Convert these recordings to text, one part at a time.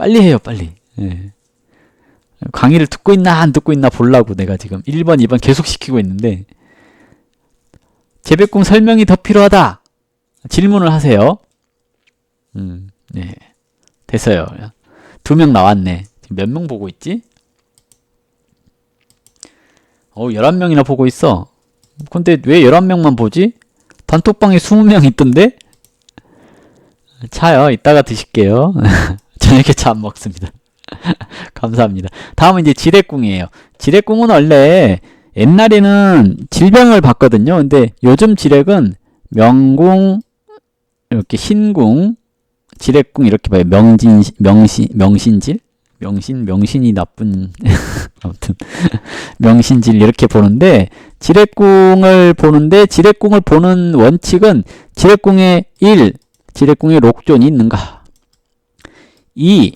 빨리 해요, 빨리. 예. 강의를 듣고 있나 안 듣고 있나 보려고 내가 지금 1번, 2번 계속 시키고 있는데 재배궁 설명이 더 필요하다. 질문을 하세요. 네. 됐어요. 2명 나왔네. 지금 몇 명 보고 있지? 11명이나 보고 있어. 근데 왜 11명만 보지? 단톡방에 20명 있던데? 차요. 이따가 드실게요. 저녁에 차 안 먹습니다. 감사합니다. 다음은 이제 지뢰궁이에요. 지뢰궁은 원래 옛날에는 질병을 봤거든요. 근데 요즘 지뢰궁은 명궁, 이렇게 신궁, 지뢰궁 이렇게 봐요. 명신이 나쁜 아무튼 명신질 이렇게 보는데 지뢰궁을 보는 원칙은 지뢰궁에 1. 지뢰궁에 록존이 있는가? 2.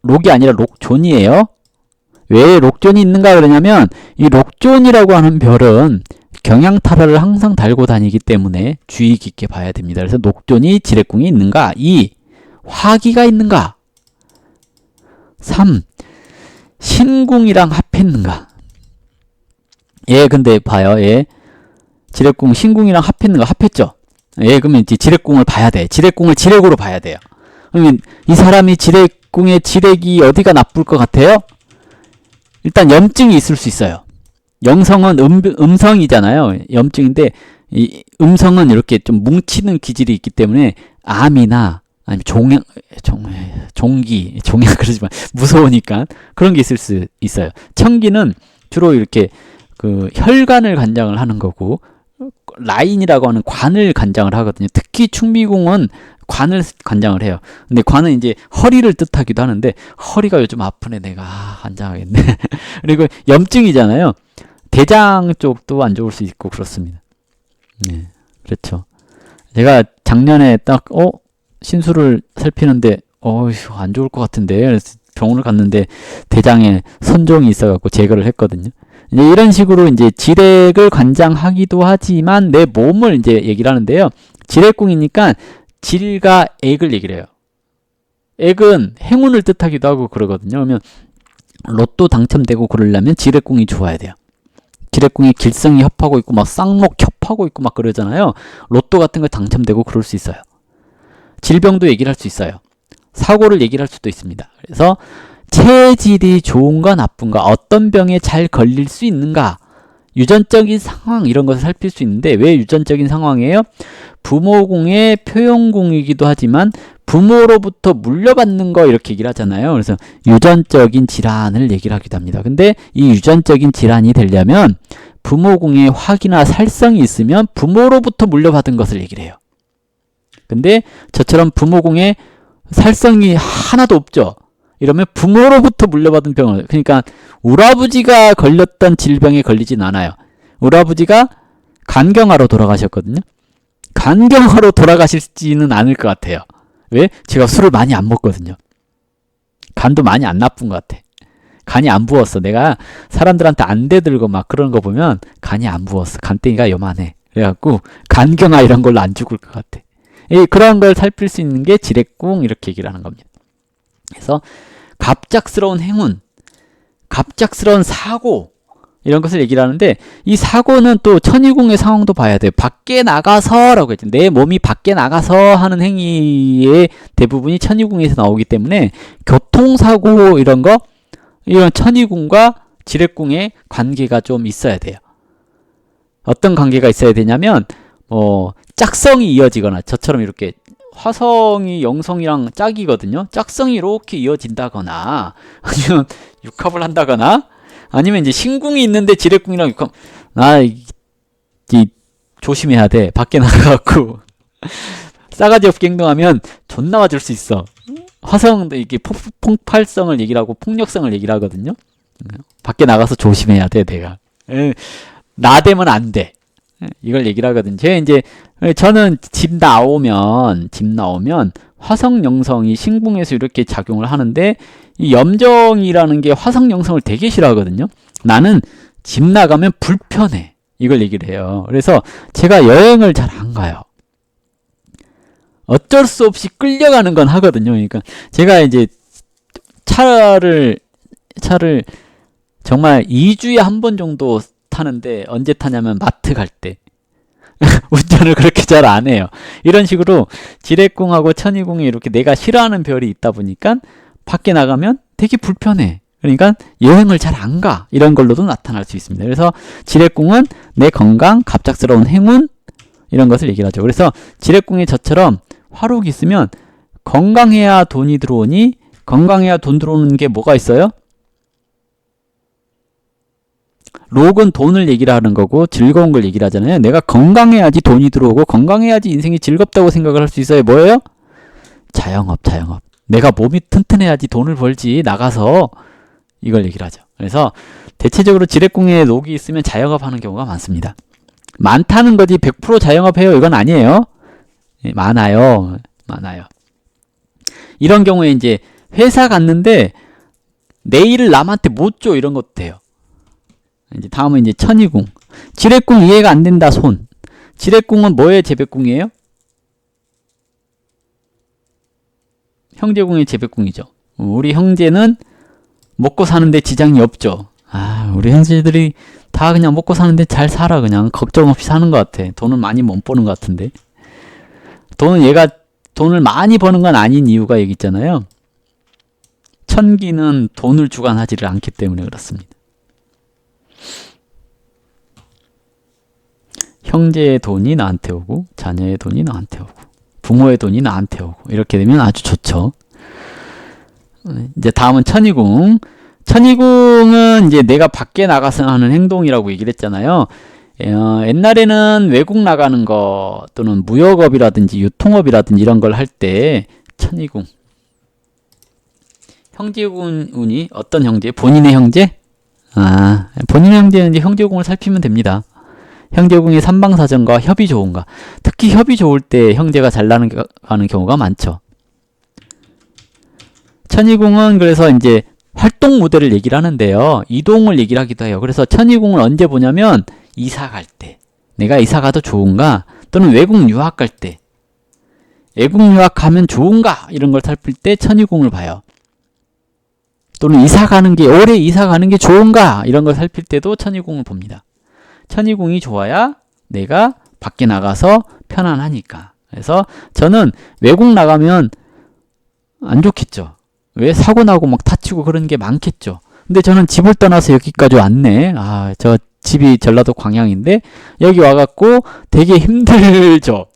록이 아니라 록존이에요. 왜 록존이 있는가 그러냐면 이 록존이라고 하는 별은 경향타라를 항상 달고 다니기 때문에 주의 깊게 봐야 됩니다. 그래서 록존이 지뢰궁에 있는가? 2. 화기가 있는가? 3. 신궁이랑 합했는가? 예, 근데 봐요. 예. 지뢰궁 신궁이랑 합했는가? 합했죠? 예, 그러면 이제 지뢰궁을 봐야 돼. 지뢰궁을 지뢰구로 봐야 돼요. 그러면 이 사람이 지뢰궁의 지뢰기 어디가 나쁠 것 같아요? 일단 염증이 있을 수 있어요. 영성은 음성이잖아요. 염증인데 이 음성은 이렇게 좀 뭉치는 기질이 있기 때문에 암이나 아니면 종기 그러지만 무서우니까 그런 게 있을 수 있어요. 청기는 주로 이렇게 그 혈관을 관장을 하는 거고 라인이라고 하는 관을 관장을 하거든요. 특히 충미궁은 관을 관장을 해요. 근데 관은 이제 허리를 뜻하기도 하는데 허리가 요즘 아프네 내가 관장하겠네. 그리고 염증이잖아요. 대장 쪽도 안 좋을 수 있고 그렇습니다. 네, 그렇죠. 제가 작년에 딱 신수를 살피는데 안 좋을 것 같은데 그래서 병원을 갔는데 대장에 선종이 있어갖고 제거를 했거든요. 이제 이런 식으로 이제 지렉을 관장하기도 하지만 내 몸을 이제 얘기를 하는데요. 지렉궁이니까 질과 액을 얘기를 해요. 액은 행운을 뜻하기도 하고 그러거든요. 그러면 로또 당첨되고 그러려면 지렉궁이 좋아야 돼요. 지렉궁이 길성이 협하고 있고 막 쌍록 협하고 있고 막 그러잖아요. 로또 같은 거 당첨되고 그럴 수 있어요. 질병도 얘기를 할 수 있어요. 사고를 얘기를 할 수도 있습니다. 그래서 체질이 좋은가 나쁜가, 어떤 병에 잘 걸릴 수 있는가, 유전적인 상황 이런 것을 살필 수 있는데 왜 유전적인 상황이에요? 부모궁의 표현궁이기도 하지만 부모로부터 물려받는 거 이렇게 얘기를 하잖아요. 그래서 유전적인 질환을 얘기를 하기도 합니다. 근데 이 유전적인 질환이 되려면 부모궁에 화기나 살성이 있으면 부모로부터 물려받은 것을 얘기를 해요. 근데 저처럼 부모궁에 살성이 하나도 없죠. 이러면 부모로부터 물려받은 병을, 그러니까 우라부지가 걸렸던 질병에 걸리진 않아요. 우라부지가 간경화로 돌아가셨거든요. 간경화로 돌아가실지는 않을 것 같아요. 왜? 제가 술을 많이 안 먹거든요. 간도 많이 안 나쁜 것 같아. 간이 안 부었어. 내가 사람들한테 안 대들고 막 그런 거 보면 간이 안 부었어. 간땡이가 요만해. 그래갖고 간경화 이런 걸로 안 죽을 것 같아. 그런 걸 살필 수 있는 게 지렉궁 이렇게 얘기를 하는 겁니다. 그래서 갑작스러운 행운, 갑작스러운 사고 이런 것을 얘기를 하는데 이 사고는 또 천이궁의 상황도 봐야 돼요. 밖에 나가서라고 했죠. 내 몸이 밖에 나가서 하는 행위의 대부분이 천이궁에서 나오기 때문에 교통사고 이런 거 이런 천이궁과 지렉궁의 관계가 좀 있어야 돼요. 어떤 관계가 있어야 되냐면 짝성이 이어지거나 저처럼 이렇게 화성이 영성이랑 짝이거든요. 짝성이 이렇게 이어진다거나 아니면 육합을 한다거나 아니면 이제 신궁이 있는데 지렉궁이랑 육합 조심해야 돼. 밖에 나가갖고 싸가지 없게 행동하면 존나 맞을 수 있어. 화성도 이렇게 폭발성을 얘기를 하고 폭력성을 얘기를 하거든요. 밖에 나가서 조심해야 돼. 내가 나대면 안 돼. 이걸 얘기를 하거든요. 저는 집 나오면 화성 영성이 신궁에서 이렇게 작용을 하는데 이 염정이라는 게 화성 영성을 되게 싫어하거든요. 나는 집 나가면 불편해. 이걸 얘기를 해요. 그래서 제가 여행을 잘 안 가요. 어쩔 수 없이 끌려가는 건 하거든요. 그러니까 제가 이제 차를 정말 2주에 한 번 정도 타는데 언제 타냐면 마트 갈 때. 운전을 그렇게 잘 안 해요. 이런 식으로 지뢰궁하고 천이궁이 이렇게 내가 싫어하는 별이 있다 보니까 밖에 나가면 되게 불편해. 그러니까 여행을 잘 안 가. 이런 걸로도 나타날 수 있습니다. 그래서 지뢰궁은 내 건강, 갑작스러운 행운 이런 것을 얘기를 하죠. 그래서 지뢰궁이 저처럼 화록이 있으면 건강해야 돈이 들어오니 건강해야 돈 들어오는 게 뭐가 있어요? 록은 돈을 얘기를 하는 거고 즐거운 걸 얘기를 하잖아요. 내가 건강해야지 돈이 들어오고 건강해야지 인생이 즐겁다고 생각을 할 수 있어요. 뭐예요? 자영업. 내가 몸이 튼튼해야지 돈을 벌지 나가서 이걸 얘기를 하죠. 그래서 대체적으로 지뢰궁에 록이 있으면 자영업 하는 경우가 많습니다. 많다는 거지 100% 자영업해요 이건 아니에요. 많아요. 이런 경우에 이제 회사 갔는데 내일을 남한테 못 줘 이런 것도 돼요. 이제 다음은 이제 천이궁. 지뢰궁 이해가 안 된다 손. 지뢰궁은 뭐의 재배궁이에요? 형제궁의 재배궁이죠. 우리 형제는 먹고 사는데 지장이 없죠. 우리 형제들이 다 그냥 먹고 사는데 잘 살아. 그냥 걱정 없이 사는 것 같아. 돈은 많이 못 버는 것 같은데. 얘가 돈을 많이 버는 건 아닌 이유가 여기 있잖아요. 천기는 돈을 주관하지를 않기 때문에 그렇습니다. 형제의 돈이 나한테 오고 자녀의 돈이 나한테 오고 부모의 돈이 나한테 오고 이렇게 되면 아주 좋죠. 이제 다음은 천이궁. 천이궁은 이제 내가 밖에 나가서 하는 행동이라고 얘기를 했잖아요. 옛날에는 외국 나가는 거 또는 무역업이라든지 유통업이라든지 이런 걸 할 때 천이궁. 형제궁운이 어떤 형제? 본인의 형제? 본인의 형제는 이제 형제궁을 살피면 됩니다. 형제궁의 삼방사전과 협이 좋은가. 특히 협이 좋을 때 형제가 잘 나가는 경우가 많죠. 천이궁은 그래서 이제 활동 무대를 얘기를 하는데요. 이동을 얘기를 하기도 해요. 그래서 천이궁을 언제 보냐면 이사 갈 때. 내가 이사 가도 좋은가? 또는 외국 유학 갈 때. 외국 유학 가면 좋은가? 이런 걸 살필 때 천이궁을 봐요. 또는 올해 이사 가는 게 좋은가? 이런 걸 살필 때도 천이궁을 봅니다. 천이궁이 좋아야 내가 밖에 나가서 편안하니까. 그래서 저는 외국 나가면 안 좋겠죠. 왜? 사고 나고 막 다치고 그런 게 많겠죠. 근데 저는 집을 떠나서 여기까지 왔네. 저 집이 전라도 광양인데 여기 와갖고 되게 힘들죠.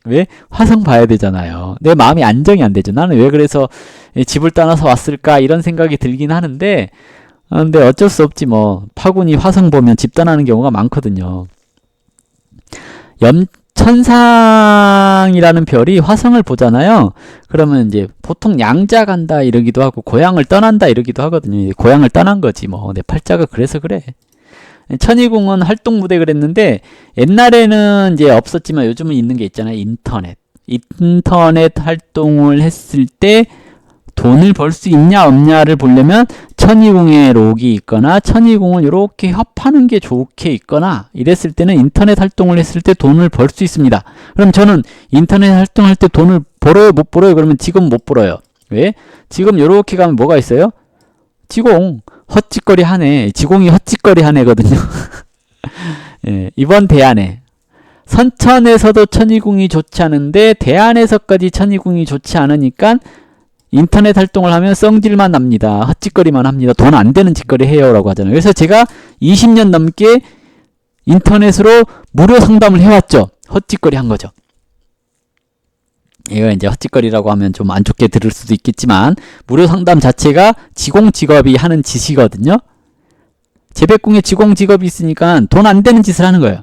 왜? 화성 봐야 되잖아요. 내 마음이 안정이 안 되죠. 나는 왜 그래서 집을 떠나서 왔을까 이런 생각이 들긴 하는데 근데 어쩔 수 없지 뭐. 파군이 화성 보면 집 떠나는 경우가 많거든요. 천상이라는 별이 화성을 보잖아요. 그러면 이제 보통 양자 간다 이러기도 하고 고향을 떠난다 이러기도 하거든요. 고향을 떠난 거지 뭐. 내 팔자가 그래서 그래. 천이궁은 활동 무대 그랬는데 옛날에는 이제 없었지만 요즘은 있는 게 있잖아요. 인터넷 활동을 했을 때 돈을 벌 수 있냐 없냐를 보려면 천이궁에 록이 있거나 천이궁을 이렇게 협하는 게 좋게 있거나 이랬을 때는 인터넷 활동을 했을 때 돈을 벌 수 있습니다. 그럼 저는 인터넷 활동할 때 돈을 벌어요 못 벌어요? 그러면 지금 못 벌어요. 왜? 지금 이렇게 가면 뭐가 있어요? 지공 헛짓거리 하네. 지공이 헛짓거리 하네거든요. 예, 이번 대안에 선천에서도 천이궁이 좋지 않은데 대안에서까지 천이궁이 좋지 않으니까 인터넷 활동을 하면 썽질만 납니다. 헛짓거리만 합니다. 돈 안 되는 짓거리 해요 라고 하잖아요. 그래서 제가 20년 넘게 인터넷으로 무료 상담을 해왔죠. 헛짓거리 한 거죠. 이거 이제 헛짓거리라고 하면 좀 안 좋게 들을 수도 있겠지만 무료 상담 자체가 지공직업이 하는 짓이거든요. 재배궁에 지공직업이 있으니까 돈 안 되는 짓을 하는 거예요.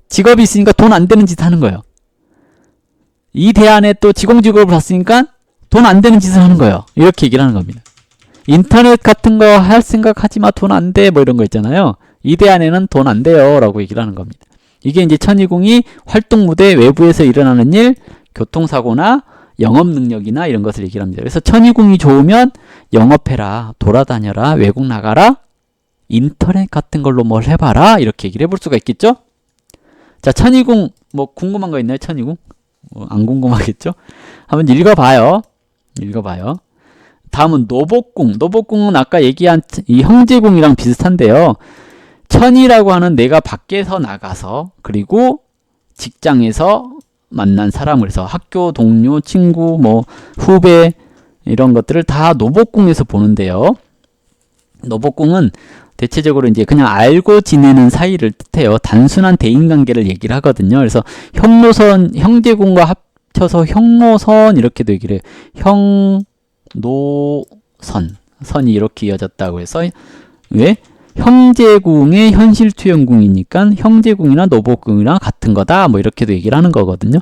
직업이 있으니까 돈 안 되는 짓 하는 거예요. 이 대안에 또 지공직업을 봤으니까 돈 안 되는 짓을 하는 거예요. 이렇게 얘기를 하는 겁니다. 인터넷 같은 거 할 생각 하지 마. 돈 안 돼. 뭐 이런 거 있잖아요. 이 대안에는 돈 안 돼요. 라고 얘기를 하는 겁니다. 이게 이제 천이궁이 활동 무대 외부에서 일어나는 일, 교통사고나 영업 능력이나 이런 것을 얘기를 합니다. 그래서 천이궁이 좋으면 영업해라. 돌아다녀라. 외국 나가라. 인터넷 같은 걸로 뭘 해봐라. 이렇게 얘기를 해볼 수가 있겠죠? 자, 천이궁 뭐 궁금한 거 있나요? 천이궁? 안 궁금하겠죠? 한번 읽어봐요. 다음은 노복궁. 노복궁은 아까 얘기한 이 형제궁이랑 비슷한데요. 천이라고 하는 내가 밖에서 나가서 그리고 직장에서 만난 사람, 그래서 학교 동료, 친구, 뭐 후배 이런 것들을 다 노복궁에서 보는데요. 노복궁은 대체적으로 이제 그냥 알고 지내는 사이를 뜻해요. 단순한 대인관계를 얘기를 하거든요. 그래서 형노선, 형제궁과 합쳐서 형노선 이렇게도 얘기를 해요. 형노선, 선이 이렇게 이어졌다고 해서 왜? 형제궁의 현실투영궁이니까 형제궁이나 노복궁이랑 같은 거다 뭐 이렇게도 얘기를 하는 거거든요.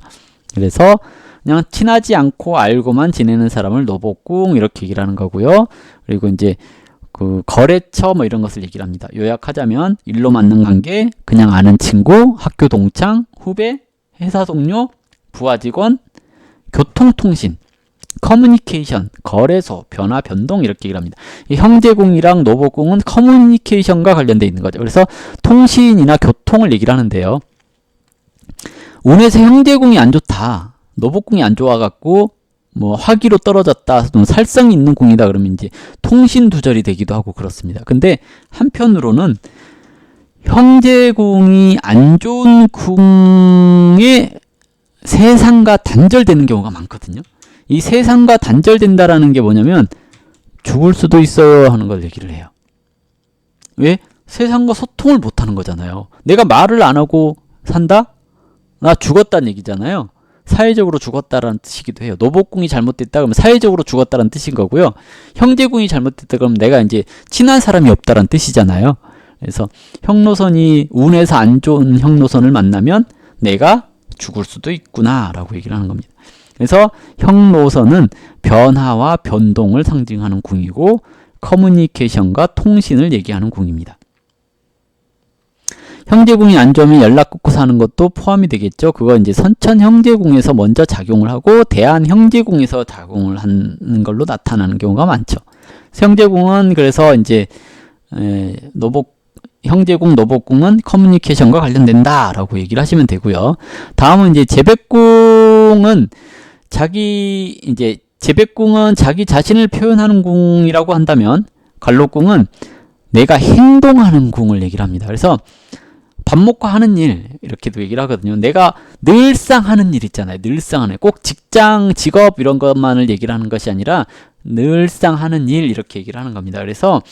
그래서 그냥 친하지 않고 알고만 지내는 사람을 노복궁 이렇게 얘기를 하는 거고요. 그리고 이제 그 거래처 뭐 이런 것을 얘기를 합니다. 요약하자면 일로 맞는 관계, 그냥 아는 친구, 학교 동창, 후배, 회사 동료, 부하 직원, 교통통신, 커뮤니케이션, 거래소, 변화, 변동 이렇게 얘기를 합니다. 이 형제궁이랑 노복궁은 커뮤니케이션과 관련되어 있는 거죠. 그래서 통신이나 교통을 얘기를 하는데요. 운에서 형제궁이 안 좋다, 노복궁이 안 좋아갖고 뭐 화기로 떨어졌다, 살성이 있는 궁이다 그러면 이제 통신 두절이 되기도 하고 그렇습니다. 근데 한편으로는 형제궁이 안 좋은 궁에 세상과 단절되는 경우가 많거든요. 이 세상과 단절된다라는 게 뭐냐면 죽을 수도 있어요 하는 걸 얘기를 해요. 왜? 세상과 소통을 못하는 거잖아요. 내가 말을 안 하고 산다? 나 죽었다는 얘기잖아요. 사회적으로 죽었다라는 뜻이기도 해요. 노복궁이 잘못됐다 그러면 사회적으로 죽었다라는 뜻인 거고요. 형제궁이 잘못됐다 그러면 내가 이제 친한 사람이 없다라는 뜻이잖아요. 그래서 형노선이 운에서 안 좋은 형노선을 만나면 내가 죽을 수도 있구나 라고 얘기를 하는 겁니다. 그래서 형노선은 변화와 변동을 상징하는 궁이고 커뮤니케이션과 통신을 얘기하는 궁입니다. 형제궁이 안 좋으면 연락 끊고 사는 것도 포함이 되겠죠. 그거 이제 선천 형제궁에서 먼저 작용을 하고 대한 형제궁에서 작용을 하는 걸로 나타나는 경우가 많죠. 형제궁은 그래서 이제 형제궁, 노복궁은 커뮤니케이션과 관련된다라고 얘기를 하시면 되고요. 다음은 이제 재백궁은 재백궁은 자기 자신을 표현하는 궁이라고 한다면 갈록궁은 내가 행동하는 궁을 얘기를 합니다. 그래서 밥 먹고 하는 일 이렇게도 얘기를 하거든요. 내가 늘상 하는 일 있잖아요. 늘상 하는 일. 꼭 직장, 직업 이런 것만을 얘기를 하는 것이 아니라 늘상 하는 일 이렇게 얘기를 하는 겁니다. 그래서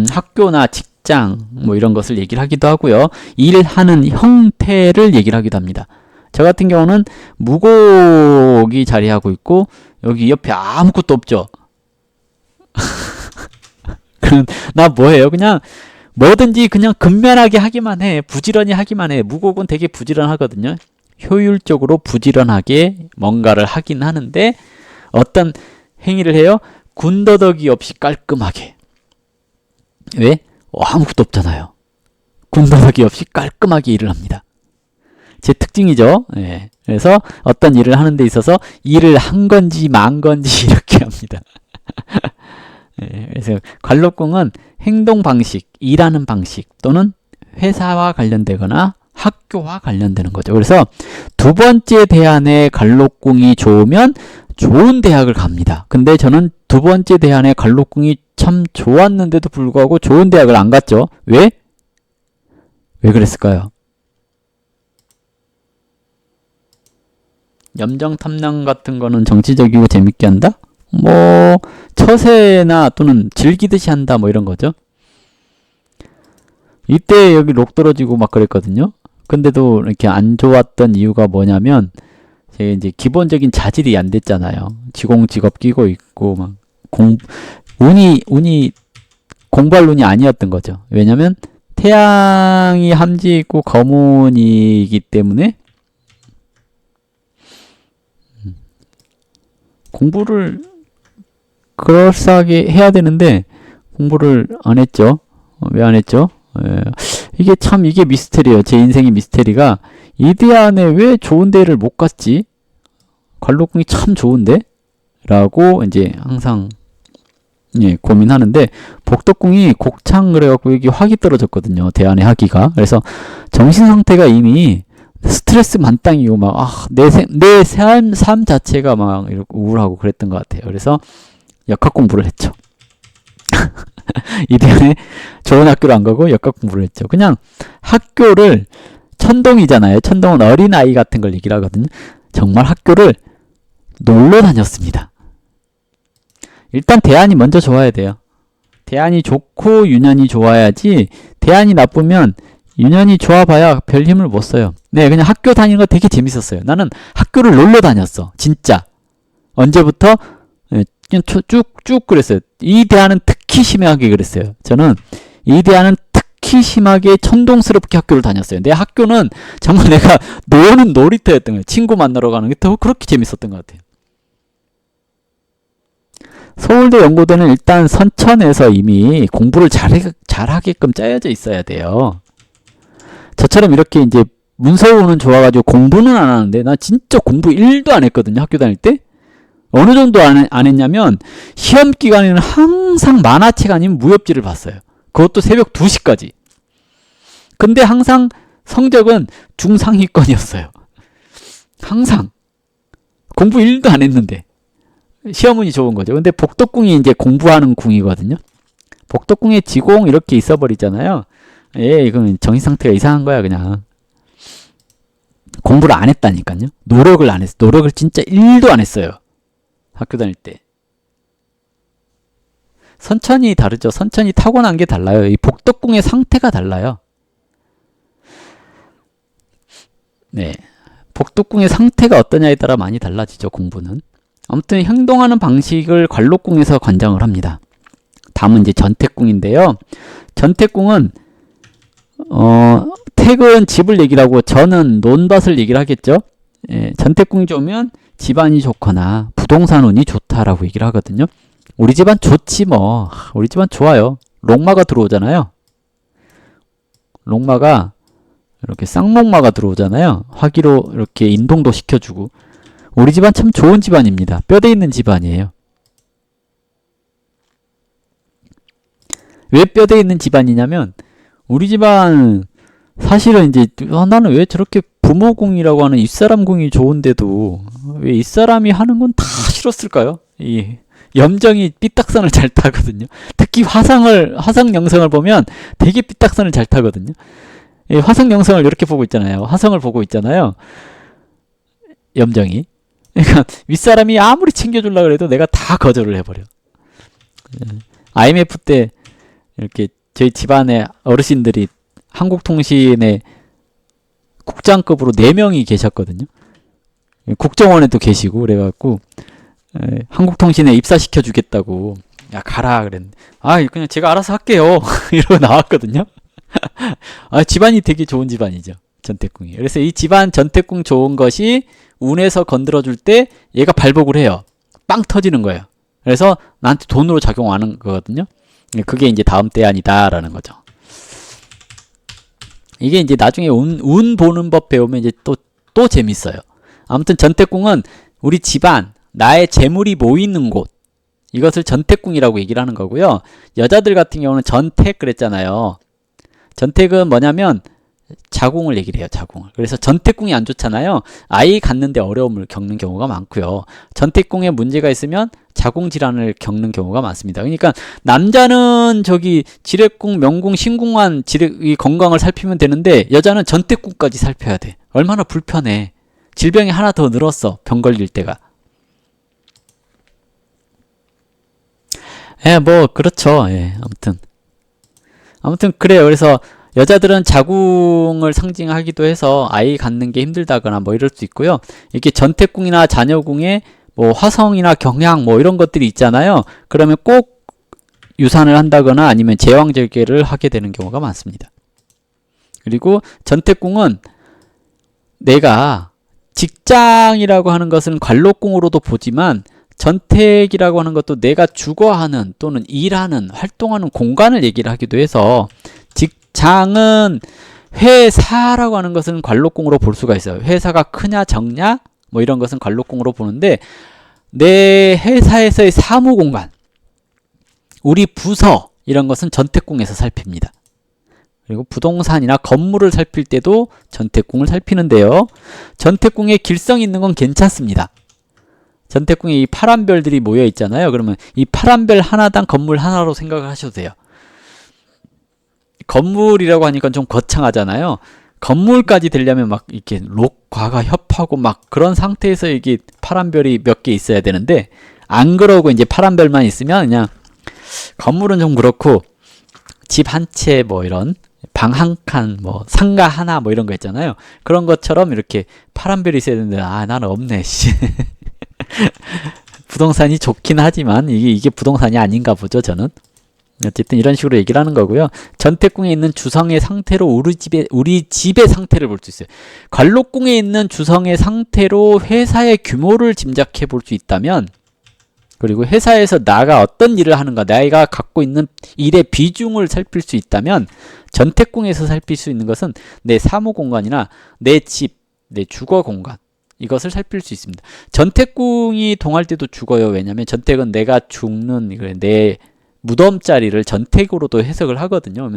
학교나 직장 뭐 이런 것을 얘기를 하기도 하고요. 일하는 형태를 얘기를 하기도 합니다. 저 같은 경우는 무곡이 자리하고 있고 여기 옆에 아무것도 없죠. 그럼 나 뭐예요? 그냥 뭐든지 그냥 근면하게 하기만 해. 부지런히 하기만 해. 무곡은 되게 부지런하거든요. 효율적으로 부지런하게 뭔가를 하긴 하는데 어떤 행위를 해요? 군더더기 없이 깔끔하게. 왜? 아무것도 없잖아요. 군더더기 없이 깔끔하게 일을 합니다. 제 특징이죠. 예. 그래서 어떤 일을 하는 데 있어서 일을 한 건지 만 건지 이렇게 합니다. 예. 그래서 관록궁은 행동 방식, 일하는 방식 또는 회사와 관련되거나 학교와 관련되는 거죠. 그래서 두 번째 대안의 관록궁이 좋으면 좋은 대학을 갑니다. 근데 저는 두 번째 대안의 관록궁이 참 좋았는데도 불구하고 좋은 대학을 안 갔죠. 왜? 왜 그랬을까요? 염정탐정 같은 거는 정치적이고 재밌게 한다? 뭐 처세나 또는 즐기듯이 한다 뭐 이런 거죠. 이때 여기 록 떨어지고 막 그랬거든요. 근데도 이렇게 안 좋았던 이유가 뭐냐면 제가 이제 기본적인 자질이 안 됐잖아요. 지공직업 끼고 있고 막 운이 공부할 운이 아니었던 거죠. 왜냐면 태양이 함지 있고 거문이기 때문에 공부를 그럴싸하게 해야 되는데 공부를 안 했죠. 왜 안 했죠? 이게 참 이게 미스테리예요. 제 인생의 미스테리가 이 대안에 왜 좋은 데를 못 갔지? 관록궁이 참 좋은데? 라고 이제 항상 고민하는데 복덕궁이 곡창 그래갖고 여기 학이 떨어졌거든요. 대안의 학이가. 그래서 정신 상태가 이미 스트레스 만땅이고 막 내 삶 자체가 막 이렇게 우울하고 그랬던 것 같아요. 그래서 역학 공부를 했죠. 이대현에 좋은 학교를 안 가고 역학 공부를 했죠. 그냥 학교를 천동이잖아요. 천동은 어린아이 같은 걸 얘기를 하거든요. 정말 학교를 놀러 다녔습니다. 일단 대안이 먼저 좋아야 돼요. 대안이 좋고 윤현이 좋아야지, 대안이 나쁘면 윤현이 좋아봐야 별 힘을 못 써요. 네, 그냥 학교 다니는 거 되게 재밌었어요. 나는 학교를 놀러 다녔어. 진짜. 언제부터? 네, 쭉 그랬어요. 이 대안은 특히 심하게 그랬어요. 저는 이 대안은 특히 심하게 천동스럽게 학교를 다녔어요. 내 학교는 정말 내가 노는 놀이터였던 거예요. 친구 만나러 가는 게 더 그렇게 재밌었던 것 같아요. 서울대 연고대는 일단 선천에서 이미 공부를 잘하게끔 짜여져 있어야 돼요. 저처럼 이렇게 이제 문서우는 좋아가지고 공부는 안 하는데, 나 진짜 공부 1도 안 했거든요. 학교 다닐 때. 어느 정도 안 했냐면 시험 기간에는 항상 만화책 아니면 무협지를 봤어요. 그것도 새벽 2시까지. 근데 항상 성적은 중상위권이었어요. 항상. 공부 1도 안 했는데. 시험운이 좋은 거죠. 근데 복덕궁이 이제 공부하는 궁이거든요. 복덕궁에 지공 이렇게 있어버리잖아요. 예, 이건 정신상태가 이상한 거야, 그냥. 공부를 안 했다니까요. 노력을 안 했어. 노력을 진짜 1도 안 했어요. 학교 다닐 때. 선천이 다르죠. 선천이 타고난 게 달라요. 이 복덕궁의 상태가 달라요. 네. 복덕궁의 상태가 어떠냐에 따라 많이 달라지죠, 공부는. 아무튼 행동하는 방식을 관록궁에서 관장을 합니다. 다음은 이제 전택궁인데요. 전택궁은 택은 집을 얘기를 하고 전은 논밭을 얘기를 하겠죠. 예, 전택궁이 좋으면 집안이 좋거나 부동산 운이 좋다라고 얘기를 하거든요. 우리 집안 좋지 뭐. 우리 집안 좋아요. 롱마가 들어오잖아요. 롱마가 이렇게 쌍롱마가 들어오잖아요. 화기로 이렇게 인동도 시켜주고. 우리 집안 참 좋은 집안입니다. 뼈대 있는 집안이에요. 왜 뼈대 있는 집안이냐면, 우리 집안 사실은 이제 나는 왜 저렇게 부모궁이라고 하는 윗사람궁이 좋은데도 왜 윗사람이 하는 건 다 싫었을까요? 이 염정이 삐딱선을 잘 타거든요. 특히 화상 영상을 보면 되게 삐딱선을 잘 타거든요. 이 화상 영상을 이렇게 보고 있잖아요. 화성을 보고 있잖아요. 염정이. 그러니까 윗사람이 아무리 챙겨주려고 해도 내가 다 거절을 해버려. IMF 때 이렇게 저희 집안에 어르신들이 한국통신에 국장급으로 4명이 계셨거든요. 국정원에도 계시고 그래갖고 한국통신에 입사시켜 주겠다고, 야 가라 그랬는데, 아 그냥 제가 알아서 할게요 이러고 나왔거든요. 아, 집안이 되게 좋은 집안이죠, 전택궁이. 그래서 이 집안 전택궁 좋은 것이 운에서 건드려줄 때 얘가 발복을 해요. 빵 터지는 거예요. 그래서 나한테 돈으로 작용하는 거거든요. 그게 이제 다음 대안이다라는 거죠. 이게 이제 나중에 운 보는 법 배우면 이제 또 재밌어요. 아무튼 전택궁은 우리 집안, 나의 재물이 모이는 곳, 이것을 전택궁이라고 얘기를 하는 거고요. 여자들 같은 경우는 전택 그랬잖아요. 전택은 뭐냐면 자궁을 얘기를 해요. 자궁을. 그래서 전택궁이 안 좋잖아요. 아이 갖는데 어려움을 겪는 경우가 많고요. 전택궁에 문제가 있으면 자궁 질환을 겪는 경우가 많습니다. 그러니까 남자는 저기 지뢰궁, 명궁, 신궁만 이 건강을 살피면 되는데 여자는 전택궁까지 살펴야 돼. 얼마나 불편해. 질병이 하나 더 늘었어. 병 걸릴 때가. 예, 뭐 그렇죠. 예, 아무튼 그래요. 그래서 여자들은 자궁을 상징하기도 해서 아이 갖는 게 힘들다거나 뭐 이럴 수 있고요. 이렇게 전택궁이나 자녀궁에 뭐 화성이나 경향 뭐 이런 것들이 있잖아요. 그러면 꼭 유산을 한다거나 아니면 제왕절개를 하게 되는 경우가 많습니다. 그리고 전택궁은 내가 직장이라고 하는 것은 관록궁으로도 보지만 전택이라고 하는 것도 내가 주거하는 또는 일하는, 활동하는 공간을 얘기를 하기도 해서, 직장은 회사라고 하는 것은 관록궁으로 볼 수가 있어요. 회사가 크냐 적냐 뭐 이런 것은 관록궁으로 보는데, 내 회사에서의 사무공간, 우리 부서 이런 것은 전택궁에서 살핍니다. 그리고 부동산이나 건물을 살필 때도 전택궁을 살피는데요. 전택궁에 길성이 있는 건 괜찮습니다. 전태궁에 이 파란 별들이 모여 있잖아요. 그러면 이 파란 별 하나당 건물 하나로 생각을 하셔도 돼요. 건물이라고 하니까 좀 거창하잖아요. 건물까지 되려면 막 이렇게 록과가 협하고 막 그런 상태에서 이게 파란 별이 몇 개 있어야 되는데, 안 그러고 이제 파란 별만 있으면 그냥 건물은 좀 그렇고 집 한 채 뭐 이런 방 한 칸 뭐 상가 하나 뭐 이런 거 있잖아요. 그런 것처럼 이렇게 파란 별이 있어야 되는데 나는 없네 씨. 부동산이 좋긴 하지만 이게 부동산이 아닌가 보죠, 저는. 어쨌든 이런 식으로 얘기를 하는 거고요. 전태궁에 있는 주성의 상태로 우리 집의 상태를 볼 수 있어요. 관록궁에 있는 주성의 상태로 회사의 규모를 짐작해 볼 수 있다면, 그리고 회사에서 나가 어떤 일을 하는가, 내가 갖고 있는 일의 비중을 살필 수 있다면, 전태궁에서 살필 수 있는 것은 내 사무 공간이나 내 집, 내 주거 공간, 이것을 살필 수 있습니다. 전태궁이 동할 때도 죽어요. 왜냐하면 전택은 내가 죽는 내 무덤자리를 전택으로도 해석을 하거든요.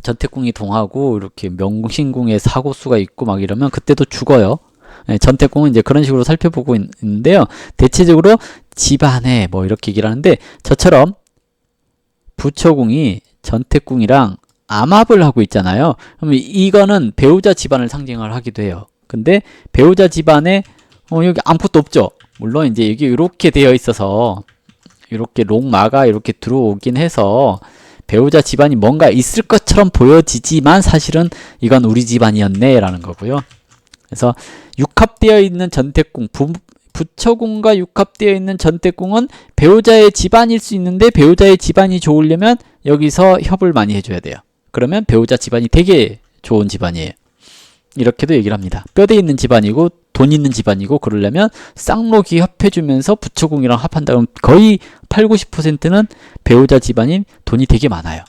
전태궁이 동하고 이렇게 명신궁에 사고수가 있고 막 이러면 그때도 죽어요. 전태궁은 이제 그런 식으로 살펴보고 있는데요. 대체적으로 집안에 뭐 이렇게 얘기를 하는데, 저처럼 부처궁이 전태궁이랑 암합을 하고 있잖아요. 그러면 이거는 배우자 집안을 상징을 하기도 해요. 근데 배우자 집안에 여기 아무것도 없죠. 물론 이제 여기 이렇게 되어 있어서 이렇게 록마가 이렇게 들어오긴 해서 배우자 집안이 뭔가 있을 것처럼 보여지지만 사실은 이건 우리 집안이었네 라는 거고요. 그래서 육합되어 있는 전태궁, 부처궁과 육합되어 있는 전태궁은 배우자의 집안일 수 있는데, 배우자의 집안이 좋으려면 여기서 협을 많이 해줘야 돼요. 그러면 배우자 집안이 되게 좋은 집안이에요. 이렇게도 얘기를 합니다. 뼈대 있는 집안이고 돈 있는 집안이고 그러려면 쌍록이 협해주면서 부처궁이랑 합한다 그러면 거의 8, 90%는 배우자 집안인 돈이 되게 많아요.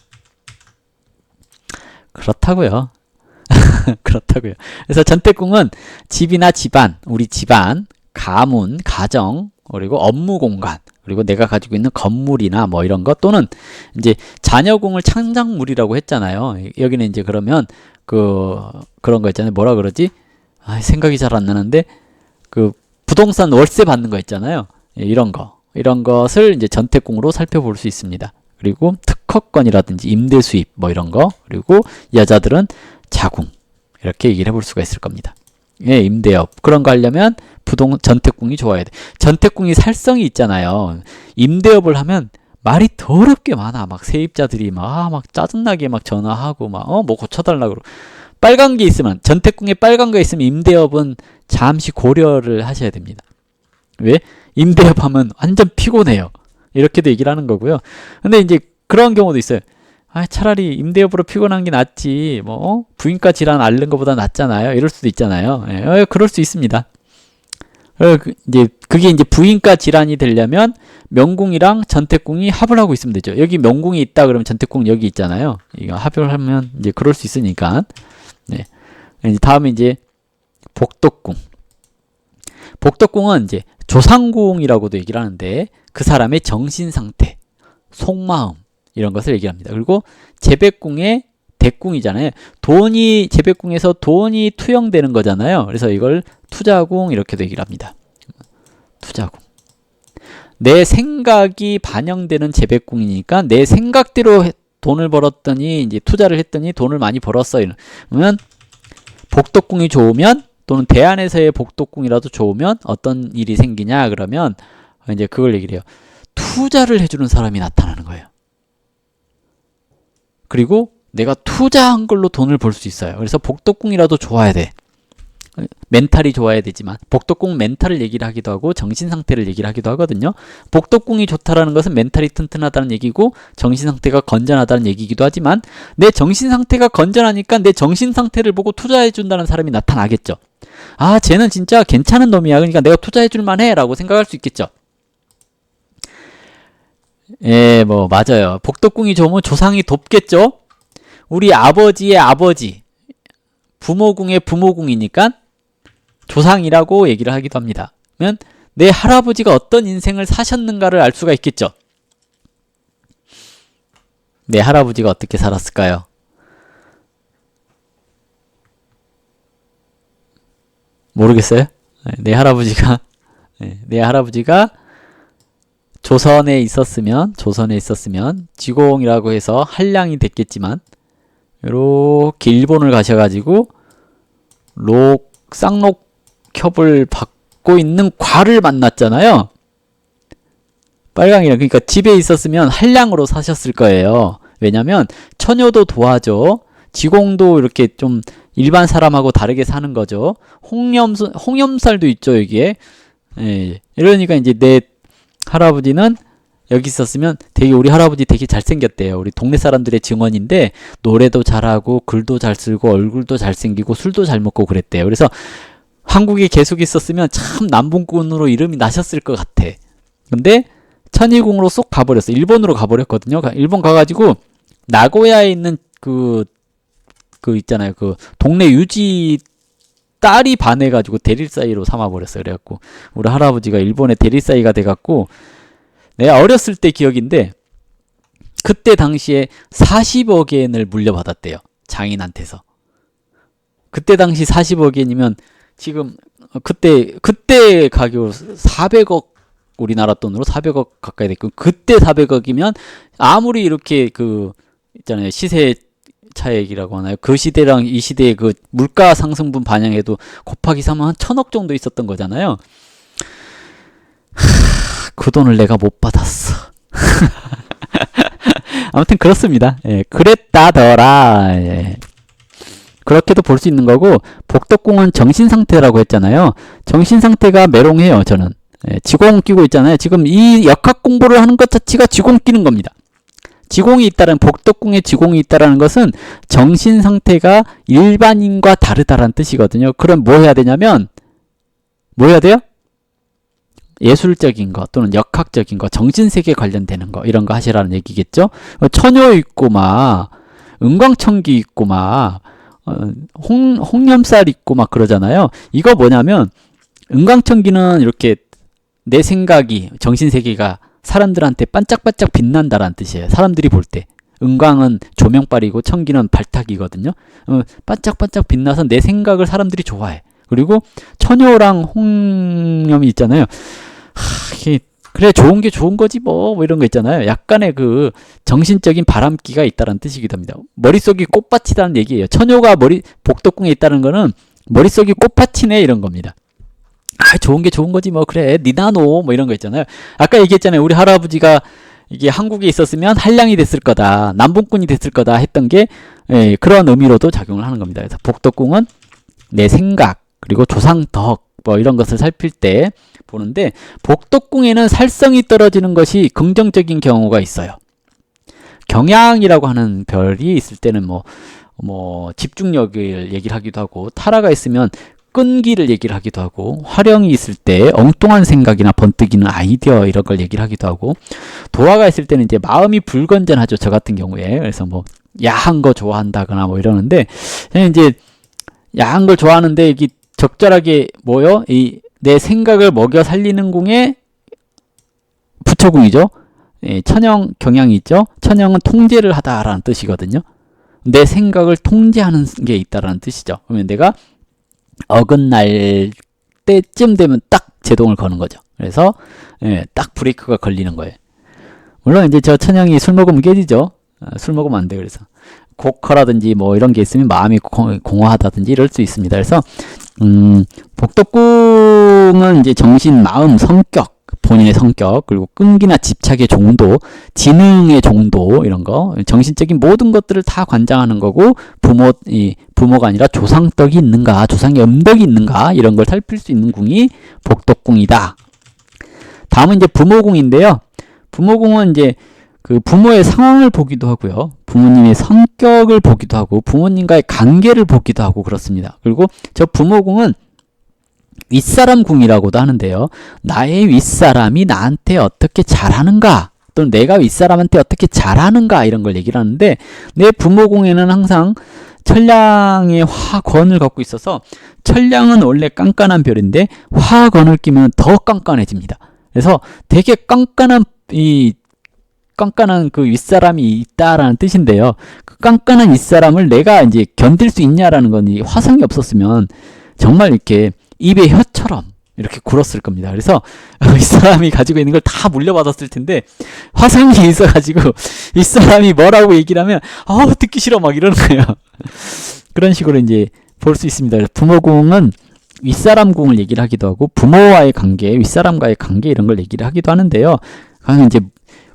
그렇다고요. 그렇다고요. 그래서 전태궁은 집이나 집안, 우리 집안, 가문, 가정, 그리고 업무 공간, 그리고 내가 가지고 있는 건물이나 뭐 이런 것, 또는 이제 자녀궁을 창작물이라고 했잖아요. 여기는 이제 그러면 그런 거 있잖아요. 뭐라 그러지? 생각이 잘 안 나는데, 부동산 월세 받는 거 있잖아요. 이런 것을 이제 전태궁으로 살펴볼 수 있습니다. 그리고 특허권이라든지 임대 수입 뭐 이런 거, 그리고 여자들은 자궁, 이렇게 얘기를 해볼 수가 있을 겁니다. 예, 임대업 그런 거 하려면 전태궁이 좋아야 돼. 전태궁이 살성이 있잖아요. 임대업을 하면 말이 더럽게 많아. 막 세입자들이 막 짜증나게 막 전화하고 뭐 고쳐달라고 그러고. 빨간 게 있으면, 전태궁에 빨간 게 있으면 임대업은 잠시 고려를 하셔야 됩니다. 왜? 임대업 하면 완전 피곤해요. 이렇게도 얘기를 하는 거고요. 근데 이제 그런 경우도 있어요. 차라리 임대업으로 피곤한 게 낫지, 부인과 질환 앓는 것보다 낫잖아요. 이럴 수도 있잖아요. 그럴 수 있습니다. 이제 그게 이제 부인과 질환이 되려면 명궁이랑 전태궁이 합을 하고 있으면 되죠. 여기 명궁이 있다 그러면 전태궁 여기 있잖아요. 이거 합을 하면 이제 그럴 수 있으니까. 네. 다음에 이제 복덕궁. 복덕궁은 이제 조상궁이라고도 얘기를 하는데, 그 사람의 정신 상태, 속마음 이런 것을 얘기합니다. 그리고 재백궁의 대궁이잖아요. 재백궁에서 돈이 투영되는 거잖아요. 그래서 이걸 투자궁 이렇게도 얘기를 합니다. 투자궁. 내 생각이 반영되는 재백궁이니까 내 생각대로 돈을 벌었더니, 이제 투자를 했더니 돈을 많이 벌었어요. 그러면 복덕궁이 좋으면, 또는 대안에서의 복덕궁이라도 좋으면 어떤 일이 생기냐 그러면 이제 그걸 얘기를 해요. 투자를 해주는 사람이 나타나는 거예요. 그리고 내가 투자한 걸로 돈을 벌 수 있어요. 그래서 복덕궁이라도 좋아야 돼. 멘탈이 좋아야 되지만, 복덕궁 멘탈을 얘기를 하기도 하고 정신 상태를 얘기를 하기도 하거든요. 복덕궁이 좋다라는 것은 멘탈이 튼튼하다는 얘기고 정신 상태가 건전하다는 얘기이기도 하지만, 내 정신 상태가 건전하니까 내 정신 상태를 보고 투자해 준다는 사람이 나타나겠죠. 쟤는 진짜 괜찮은 놈이야. 그러니까 내가 투자해 줄 만해 라고 생각할 수 있겠죠. 예, 맞아요. 복덕궁이 좋으면 조상이 돕겠죠. 우리 아버지의 아버지, 부모궁의 부모궁이니까 조상이라고 얘기를 하기도 합니다. 그러면 내 할아버지가 어떤 인생을 사셨는가를 알 수가 있겠죠. 내 할아버지가 어떻게 살았을까요? 모르겠어요? 내 할아버지가 내 할아버지가 조선에 있었으면 지공이라고 해서 한량이 됐겠지만 이렇게 일본을 가셔가지고 쌍록협을 받고 있는 과를 만났잖아요. 빨강이랑. 그러니까 집에 있었으면 한량으로 사셨을 거예요. 왜냐면 처녀도 도와줘. 지공도 이렇게 좀 일반 사람하고 다르게 사는 거죠. 홍염살도 있죠, 여기에. 이러니까 이제 내 할아버지는 여기 있었으면 우리 할아버지 되게 잘생겼대요. 우리 동네 사람들의 증언인데 노래도 잘하고 글도 잘 쓰고 얼굴도 잘생기고 술도 잘 먹고 그랬대요. 그래서 한국에 계속 있었으면 참 남봉꾼으로 이름이 나셨을 것 같아. 근데 천이궁으로 쏙 가버렸어. 일본으로 가버렸거든요. 일본 가가지고 나고야에 있는 그 있잖아요. 그 동네 유지 딸이 반해가지고 대릴사이로 삼아버렸어요. 그래갖고 우리 할아버지가 일본의 대릴사이가 돼갖고 내가 어렸을 때 기억인데 그때 당시에 40억 엔을 물려받았대요. 장인한테서. 그때 당시 40억 엔이면 지금 그때 가격 400억 우리나라 돈으로 400억 가까이 됐고 그때 400억이면 아무리 이렇게 있잖아요. 시세 차액이라고 하나요? 그 시대랑 이 시대의 그 물가 상승분 반영해도 곱하기 3은 한 1000억 정도 있었던 거잖아요. 그 돈을 내가 못 받았어. 아무튼 그렇습니다. 그랬다더라. 그렇게도 볼 수 있는 거고 복덕궁은 정신상태라고 했잖아요. 정신상태가 메롱해요. 저는. 지공 끼고 있잖아요. 지금 이 역학 공부를 하는 것 자체가 지공 끼는 겁니다. 지공이 있다는 복덕궁에 지공이 있다라는 것은 정신 상태가 일반인과 다르다라는 뜻이거든요. 그럼 뭐 해야 되냐면 뭐 해야 돼요? 예술적인 거 또는 역학적인 거, 정신세계 관련되는 거 이런 거 하시라는 얘기겠죠. 처녀 있고 막 은광청기 있고 막 홍염살 있고 막 그러잖아요. 이거 뭐냐면 은광청기는 이렇게 내 생각이 정신세계가 사람들한테 반짝반짝 빛난다라는 뜻이에요. 사람들이 볼 때. 은광은 조명빨이고 청기는 발탁이거든요. 반짝반짝 빛나서 내 생각을 사람들이 좋아해. 그리고 처녀랑 홍염이 있잖아요. 그래 좋은 게 좋은 거지 뭐 이런 거 있잖아요. 약간의 그 정신적인 바람기가 있다는 뜻이기도 합니다. 머릿속이 꽃밭이라는 얘기예요. 처녀가 복덕궁에 있다는 거는 머릿속이 꽃밭이네 이런 겁니다. 좋은 게 좋은 거지 뭐 그래 니나노 뭐 이런 거 있잖아요. 아까 얘기했잖아요. 우리 할아버지가 이게 한국에 있었으면 한량이 됐을 거다, 남봉꾼이 됐을 거다 했던 게 그런 의미로도 작용을 하는 겁니다. 그래서 복덕궁은 내 생각 그리고 조상덕 뭐 이런 것을 살필 때 보는데 복덕궁에는 살성이 떨어지는 것이 긍정적인 경우가 있어요. 경향이라고 하는 별이 있을 때는 뭐 집중력을 얘기를 하기도 하고 타라가 있으면 끈기를 얘기를 하기도 하고 화령이 있을 때 엉뚱한 생각이나 번뜩이는 아이디어 이런 걸 얘기를 하기도 하고 도화가 있을 때는 이제 마음이 불건전하죠. 저 같은 경우에. 그래서 뭐 야한 거 좋아한다거나 뭐 이러는데 이제 야한 걸 좋아하는데 이게 적절하게 뭐요? 내 생각을 먹여 살리는 궁에 부처궁이죠. 천영 경향이 있죠. 천영은 통제를 하다라는 뜻이거든요. 내 생각을 통제하는 게 있다라는 뜻이죠. 그러면 내가 어긋날 때쯤 되면 딱 제동을 거는 거죠. 그래서 딱 브레이크가 걸리는 거예요. 물론 이제 저 천영이 술 먹으면 깨지죠. 술 먹으면 안 돼. 그래서 곡허라든지 뭐 이런 게 있으면 마음이 공허하다든지 이럴 수 있습니다. 그래서 복덕궁은 이제 정신, 마음, 성격, 본인의 성격, 그리고 끈기나 집착의 정도, 지능의 정도 이런 거, 정신적인 모든 것들을 다 관장하는 거고 부모가 아니라 조상덕이 있는가, 조상의 음덕이 있는가 이런 걸 살필 수 있는 궁이 복덕궁이다. 다음은 이제 부모궁인데요. 부모궁은 이제 그 부모의 상황을 보기도 하고요. 부모님의 성격을 보기도 하고 부모님과의 관계를 보기도 하고 그렇습니다. 그리고 저 부모궁은 윗사람 궁이라고도 하는데요. 나의 윗사람이 나한테 어떻게 잘하는가 또는 내가 윗사람한테 어떻게 잘하는가 이런 걸 얘기를 하는데 내 부모궁에는 항상 천량의 화권을 갖고 있어서 천량은 원래 깐깐한 별인데 화권을 끼면 더 깐깐해집니다. 그래서 되게 깐깐한 그 윗사람이 있다라는 뜻인데요. 그 깐깐한 윗사람을 내가 이제 견딜 수 있냐라는 건 이 화성이 없었으면 정말 이렇게 입의 혀처럼 이렇게 굴었을 겁니다. 그래서 이 사람이 가지고 있는 걸 다 물려받았을 텐데 화상이 있어가지고 이 사람이 뭐라고 얘기를 하면 듣기 싫어 막 이러는 거예요. 그런 식으로 이제 볼 수 있습니다. 부모궁은 윗사람궁을 얘기를 하기도 하고 부모와의 관계, 윗사람과의 관계 이런 걸 얘기를 하기도 하는데요. 그냥 이제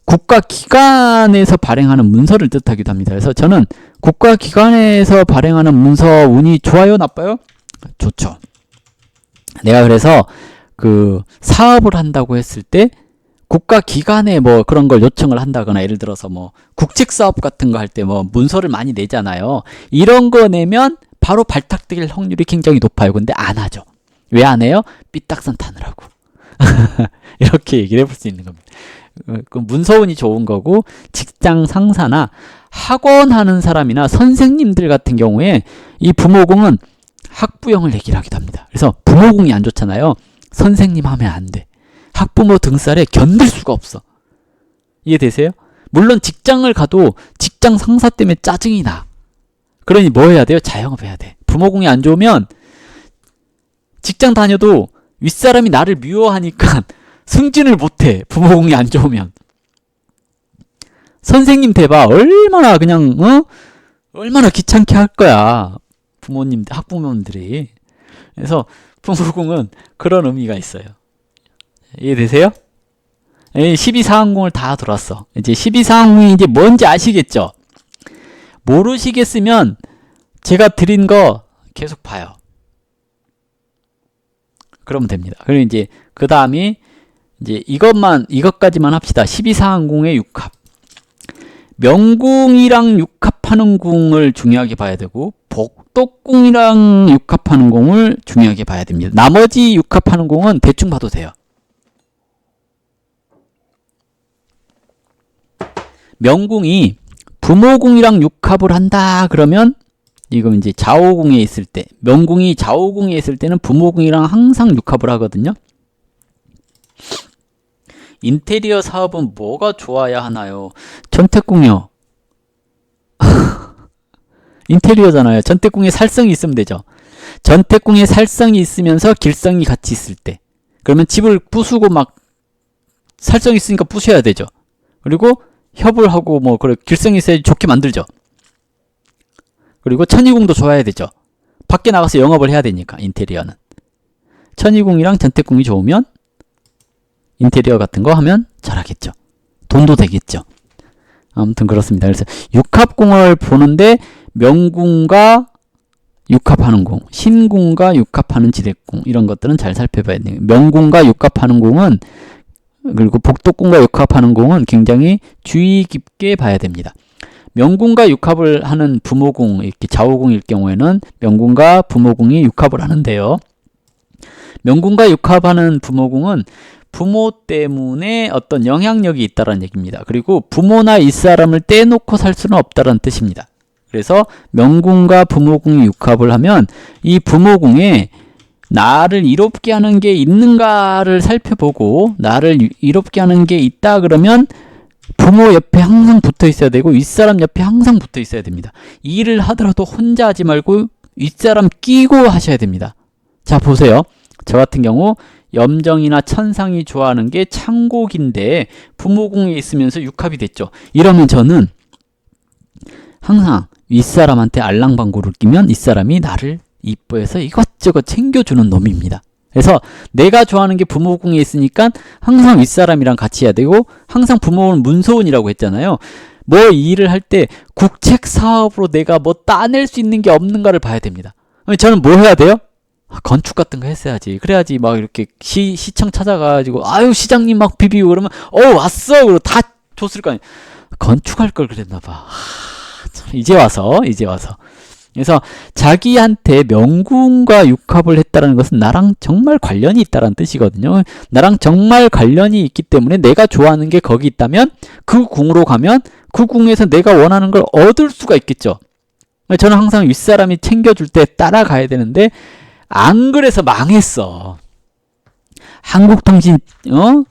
국가기관에서 발행하는 문서를 뜻하기도 합니다. 그래서 저는 국가기관에서 발행하는 문서 운이 좋아요, 나빠요? 좋죠. 내가 그래서 그 사업을 한다고 했을 때 국가기관에 뭐 그런 걸 요청을 한다거나 예를 들어서 뭐 국책사업 같은 거 할 때 뭐 문서를 많이 내잖아요. 이런 거 내면 바로 발탁될 확률이 굉장히 높아요. 근데 안 하죠. 왜 안 해요? 삐딱선 타느라고. 이렇게 얘기를 해볼 수 있는 겁니다. 그 문서운이 좋은 거고 직장 상사나 학원 하는 사람이나 선생님들 같은 경우에 이 부모궁은 학부형을 얘기를 하기도 합니다. 그래서 부모궁이 안 좋잖아요. 선생님 하면 안 돼. 학부모 등살에 견딜 수가 없어. 이해되세요? 물론 직장을 가도 직장 상사 때문에 짜증이 나. 그러니 뭐 해야 돼요? 자영업 해야 돼. 부모궁이 안 좋으면 직장 다녀도 윗사람이 나를 미워하니까 승진을 못해. 부모궁이 안 좋으면. 선생님 대봐. 얼마나 그냥 얼마나 귀찮게 할 거야. 부모님들, 학부모님들이. 그래서 부모궁은 그런 의미가 있어요. 이해되세요? 12사항궁을 다 돌았어. 이제 12사항궁이 이제 뭔지 아시겠죠? 모르시겠으면 제가 드린 거 계속 봐요. 그러면 됩니다. 그리고 이제 그 다음이 이제 이것까지만 합시다. 12사항궁의 육합. 명궁이랑 육합하는 궁을 중요하게 봐야 되고 복덕궁이랑 육합하는 궁을 중요하게 봐야 됩니다. 나머지 육합하는 궁은 대충 봐도 돼요. 명궁이 부모궁이랑 육합을 한다 그러면 이건 이제 좌우궁에 있을 때, 명궁이 좌우궁에 있을 때는 부모궁이랑 항상 육합을 하거든요. 인테리어 사업은 뭐가 좋아야 하나요? 전태궁이요. 인테리어잖아요. 전태궁에 살성이 있으면 되죠. 전태궁에 살성이 있으면서 길성이 같이 있을 때. 그러면 집을 부수고 막 살성이 있으니까 부셔야 되죠. 그리고 협을 하고 뭐 그래 길성이 있어야지 좋게 만들죠. 그리고 천이궁도 좋아야 되죠. 밖에 나가서 영업을 해야 되니까 인테리어는. 천이궁이랑 전태궁이 좋으면 인테리어 같은 거 하면 잘하겠죠. 돈도 되겠죠. 아무튼 그렇습니다. 그래서 육합궁을 보는데 명궁과 육합하는 궁, 신궁과 육합하는 지대궁 이런 것들은 잘 살펴봐야 돼요. 명궁과 육합하는 궁은 그리고 복덕궁과 육합하는 궁은 굉장히 주의 깊게 봐야 됩니다. 명궁과 육합을 하는 부모궁, 이렇게 좌우궁일 경우에는 명궁과 부모궁이 육합을 하는데요. 명궁과 육합하는 부모궁은 부모 때문에 어떤 영향력이 있다는 얘기입니다. 그리고 부모나 윗사람을 떼놓고 살 수는 없다는 뜻입니다. 그래서 명궁과 부모궁이 육합을 하면 이 부모궁에 나를 이롭게 하는 게 있는가를 살펴보고 나를 이롭게 하는 게 있다 그러면 부모 옆에 항상 붙어 있어야 되고 윗사람 옆에 항상 붙어 있어야 됩니다. 일을 하더라도 혼자 하지 말고 윗사람 끼고 하셔야 됩니다. 자 보세요. 저 같은 경우 염정이나 천상이 좋아하는 게 창곡인데 부모궁에 있으면서 육합이 됐죠. 이러면 저는 항상 윗사람한테 알랑방구를 끼면 윗사람이 나를 이뻐해서 이것저것 챙겨주는 놈입니다. 그래서 내가 좋아하는 게 부모궁에 있으니까 항상 윗사람이랑 같이 해야 되고 항상 부모는 문서운이라고 했잖아요. 뭐 일을 할 때 국책 사업으로 내가 뭐 따낼 수 있는 게 없는가를 봐야 됩니다. 저는 뭐 해야 돼요? 건축 같은 거 했어야지. 그래야지 막 이렇게 시청 찾아가지고 아유 시장님 막 비비고 그러면 왔어. 그러고 다 줬을 거 아니에요. 건축할 걸 그랬나 봐. 참, 이제 와서. 그래서 자기한테 명궁과 육합을 했다는 것은 나랑 정말 관련이 있다는 뜻이거든요. 나랑 정말 관련이 있기 때문에 내가 좋아하는 게 거기 있다면 그 궁으로 가면 그 궁에서 내가 원하는 걸 얻을 수가 있겠죠. 저는 항상 윗사람이 챙겨줄 때 따라가야 되는데 안 그래서 망했어. 한국통신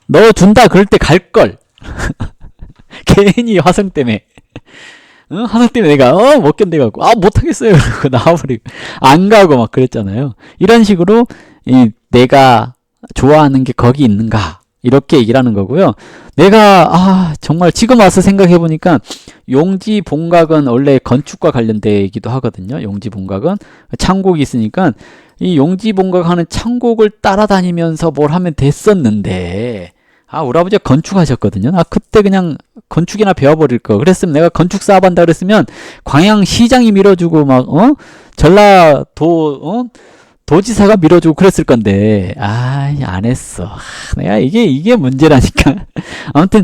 너 준다 그럴 때 갈걸. 괜히 화성 때문에. 화성 때문에 내가 못 견뎌갖고 못하겠어요 그러고 나와버리고 안 가고 막 그랬잖아요. 이런 식으로 내가 좋아하는 게 거기 있는가? 이렇게 얘기를 하는 거고요. 내가 정말 지금 와서 생각해 보니까 용지봉각은 원래 건축과 관련되기도 하거든요. 용지봉각은 창곡이 있으니까 이 용지봉각 하는 창곡을 따라다니면서 뭘 하면 됐었는데 우리 아버지가 건축하셨거든요. 그때 그냥 건축이나 배워버릴 거. 그랬으면 내가 건축 사업한다 그랬으면 광양시장이 밀어주고 막 전라도 도지사가 밀어주고 그랬을 건데 안 했어. 내가 이게 문제라니까. 아무튼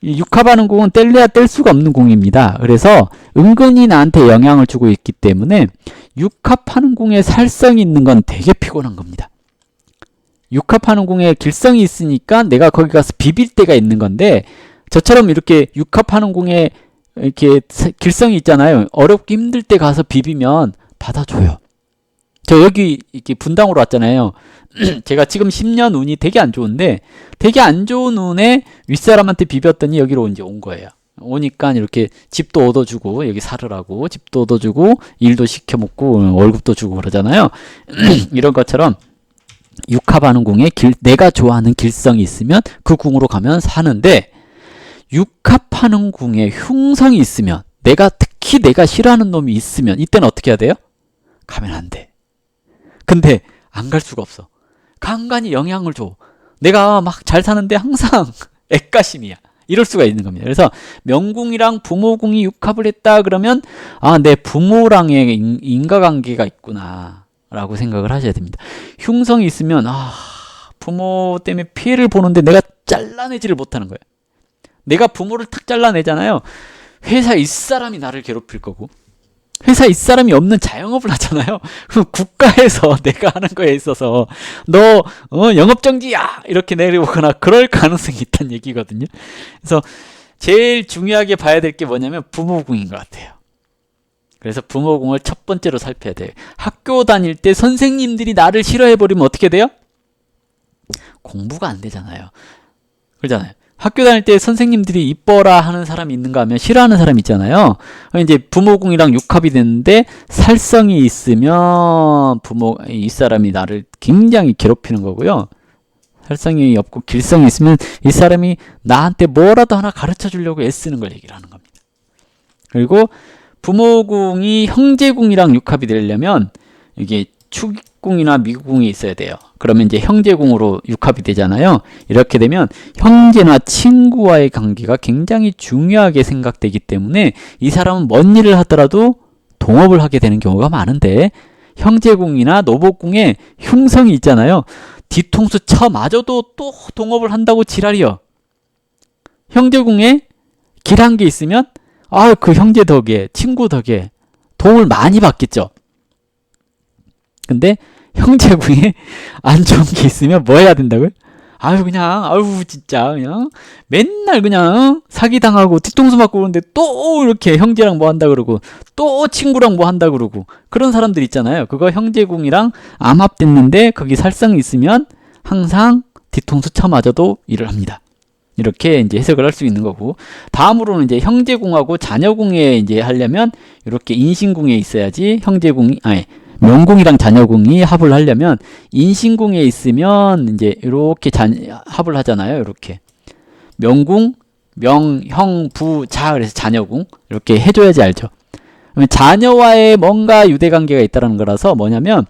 이 육합하는 공은 뗄래야 뗄 수가 없는 공입니다. 그래서 은근히 나한테 영향을 주고 있기 때문에 육합하는 공에 살성이 있는 건 되게 피곤한 겁니다. 육합하는 공에 길성이 있으니까 내가 거기 가서 비빌 때가 있는 건데, 저처럼 이렇게 육합하는 공에 이렇게 길성이 있잖아요. 어렵고 힘들 때 가서 비비면 받아줘요. 저 여기 이렇게 분당으로 왔잖아요. 제가 지금 10년 운이 되게 안 좋은데, 되게 안 좋은 운에 윗사람한테 비볐더니 여기로 이제 온 거예요. 오니까 이렇게 집도 얻어주고, 여기 살으라고 집도 얻어주고, 일도 시켜먹고, 월급도 주고 그러잖아요. 이런 것처럼 육합하는 궁에 내가 좋아하는 길성이 있으면 그 궁으로 가면 사는데, 육합하는 궁에 흉성이 있으면, 특히 내가 싫어하는 놈이 있으면, 이때는 어떻게 해야 돼요? 가면 안 돼. 근데 안 갈 수가 없어. 간간히 영향을 줘. 내가 막 잘 사는데 항상 애가심이야. 이럴 수가 있는 겁니다. 그래서 명궁이랑 부모궁이 육합을 했다 그러면 내 부모랑의 인과관계가 있구나 라고 생각을 하셔야 됩니다. 흉성이 있으면 부모 때문에 피해를 보는데 내가 잘라내지를 못하는 거예요. 내가 부모를 탁 잘라내잖아요. 회사 윗사람이 나를 괴롭힐 거고, 회사 윗사람이 없는 자영업을 하잖아요. 그럼 국가에서 내가 하는 거에 있어서 너 영업정지야 이렇게 내려오거나 그럴 가능성이 있다는 얘기거든요. 그래서 제일 중요하게 봐야 될 게 뭐냐면 부모궁인 것 같아요. 그래서 부모궁을 첫 번째로 살펴야 돼요. 학교 다닐 때 선생님들이 나를 싫어해버리면 어떻게 돼요? 공부가 안 되잖아요. 그러잖아요. 학교 다닐 때 선생님들이 이뻐라 하는 사람이 있는가 하면 싫어하는 사람이 있잖아요. 이제 부모궁이랑 육합이 됐는데 살성이 있으면 이 사람이 나를 굉장히 괴롭히는 거고요. 살성이 없고 길성이 있으면 이 사람이 나한테 뭐라도 하나 가르쳐 주려고 애쓰는 걸 얘기를 하는 겁니다. 그리고 부모궁이 형제궁이랑 육합이 되려면 이게 축궁이나 미궁이 있어야 돼요. 그러면 이제 형제궁으로 육합이 되잖아요. 이렇게 되면 형제나 친구와의 관계가 굉장히 중요하게 생각되기 때문에 이 사람은 뭔 일을 하더라도 동업을 하게 되는 경우가 많은데, 형제궁이나 노복궁에 흉성이 있잖아요. 뒤통수 쳐맞아도 또 동업을 한다고 지랄이요. 형제궁에 길한 게 있으면 그 형제 덕에, 친구 덕에 도움을 많이 받겠죠. 근데 형제궁에 안 좋은 게 있으면 뭐 해야 된다고요? 진짜 그냥 맨날 그냥 사기당하고 뒤통수 맞고 그러는데 또 이렇게 형제랑 뭐 한다 그러고 또 친구랑 뭐 한다 그러고 그런 사람들 있잖아요. 그거 형제궁이랑 암합됐는데 거기 살성이 있으면 항상 뒤통수 쳐맞아도 일을 합니다. 이렇게 이제 해석을 할 수 있는 거고, 다음으로는 이제 형제궁하고 자녀궁에 이제 하려면 이렇게 인신궁에 있어야지. 명궁이랑 자녀궁이 합을 하려면 인신궁에 있으면 이제 이렇게 합을 하잖아요. 이렇게 명궁, 명, 형, 부, 자, 그래서 자녀궁 이렇게 해줘야지 알죠. 그러면 자녀와의 뭔가 유대관계가 있다는 거라서 뭐냐면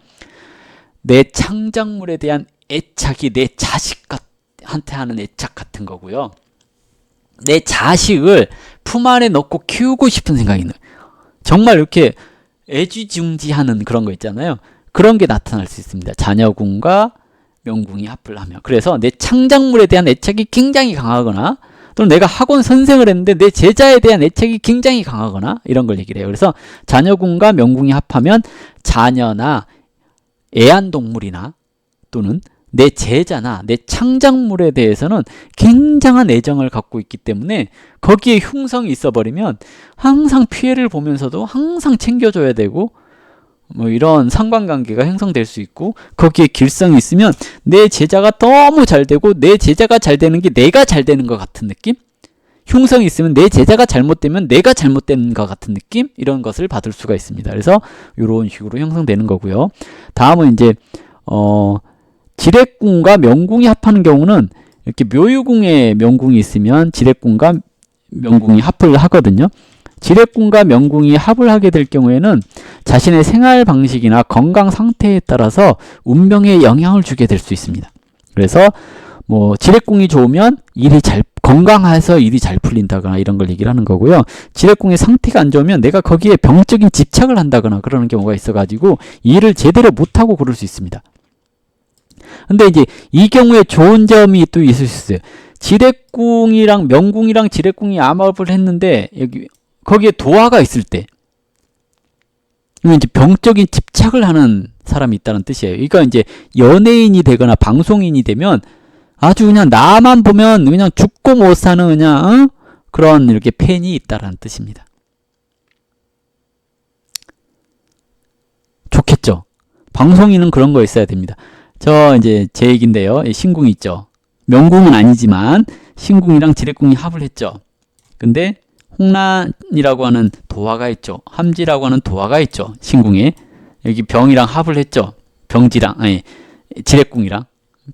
내 창작물에 대한 애착이 내 자식한테 하는 애착 같은 거고요. 내 자식을 품 안에 넣고 키우고 싶은 생각이 있는 거예요. 정말 이렇게 애지중지하는 그런 거 있잖아요. 그런 게 나타날 수 있습니다. 자녀궁과 명궁이 합을 하면. 그래서 내 창작물에 대한 애착이 굉장히 강하거나, 또는 내가 학원 선생을 했는데 내 제자에 대한 애착이 굉장히 강하거나 이런 걸 얘기를 해요. 그래서 자녀궁과 명궁이 합하면 자녀나 애완동물이나 또는 내 제자나 내 창작물에 대해서는 굉장한 애정을 갖고 있기 때문에 거기에 흉성이 있어버리면 항상 피해를 보면서도 항상 챙겨줘야 되고 뭐 이런 상관관계가 형성될 수 있고, 거기에 길성이 있으면 내 제자가 너무 잘 되고 내 제자가 잘 되는 게 내가 잘 되는 것 같은 느낌? 흉성이 있으면 내 제자가 잘못되면 내가 잘못되는 것 같은 느낌? 이런 것을 받을 수가 있습니다. 그래서 이런 식으로 형성되는 거고요. 다음은 이제 지뢰궁과 명궁이 합하는 경우는 이렇게 묘유궁에 명궁이 있으면 지뢰궁과 명궁이 합을 하거든요. 지뢰궁과 명궁이 합을 하게 될 경우에는 자신의 생활 방식이나 건강 상태에 따라서 운명에 영향을 주게 될 수 있습니다. 그래서 뭐 지뢰궁이 좋으면 건강해서 일이 잘 풀린다거나 이런 걸 얘기를 하는 거고요. 지뢰궁의 상태가 안 좋으면 내가 거기에 병적인 집착을 한다거나 그러는 경우가 있어가지고 일을 제대로 못하고 그럴 수 있습니다. 근데 이제 이 경우에 좋은 점이 또 있을 수 있어요. 지뢰궁이랑 명궁이랑 지뢰궁이 암합을 했는데 거기에 도화가 있을 때 이제 병적인 집착을 하는 사람이 있다는 뜻이에요. 그러니까 이제 연예인이 되거나 방송인이 되면 아주 그냥 나만 보면 그냥 죽고 못 사는 그냥 그런 이렇게 팬이 있다라는 뜻입니다. 좋겠죠. 방송인은 그런 거 있어야 됩니다. 이제 제 얘기인데요. 신궁이 있죠. 명궁은 아니지만 신궁이랑 지뢰궁이 합을 했죠. 근데 홍란이라고 하는 도화가 있죠. 함지라고 하는 도화가 있죠. 신궁에. 여기 병이랑 합을 했죠. 지뢰궁이랑.